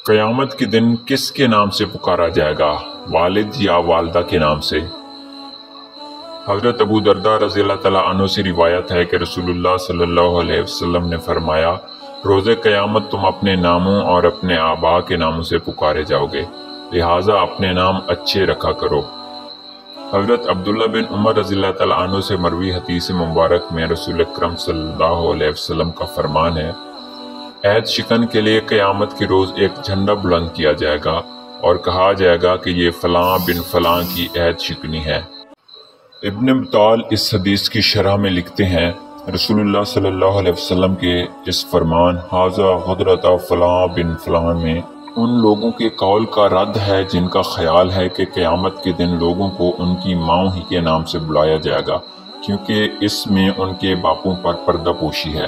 قیامت کے دن کس کے نام سے پکارا جائے گا، والد یا والدہ کے نام سے؟ حضرت ابو درداء رضی اللہ تعالیٰ عنہ سے روایت ہے کہ رسول اللہ صلی اللہ علیہ وسلم نے فرمایا، روز قیامت تم اپنے ناموں اور اپنے آبا کے ناموں سے پکارے جاؤ گے، لہٰذا اپنے نام اچھے رکھا کرو۔ حضرت عبداللہ بن عمر رضی اللہ تعالیٰ عنہ سے مروی حدیث مبارک میں رسول اکرم صلی اللہ علیہ وسلم کا فرمان ہے، عہد شکن کے لیے قیامت کے روز ایک جھنڈا بلند کیا جائے گا اور کہا جائے گا کہ یہ فلاں بن فلاں کی عہد شکنی ہے۔ ابن بطال اس حدیث کی شرح میں لکھتے ہیں، رسول اللہ صلی اللہ علیہ وسلم کے اس فرمان ھذا غدرۃ فلاں بن فلاں میں ان لوگوں کے قول کا رد ہے جن کا خیال ہے کہ قیامت کے دن لوگوں کو ان کی ماؤں ہی کے نام سے بلایا جائے گا، کیونکہ اس میں ان کے باپوں پر پردہ پوشی ہے۔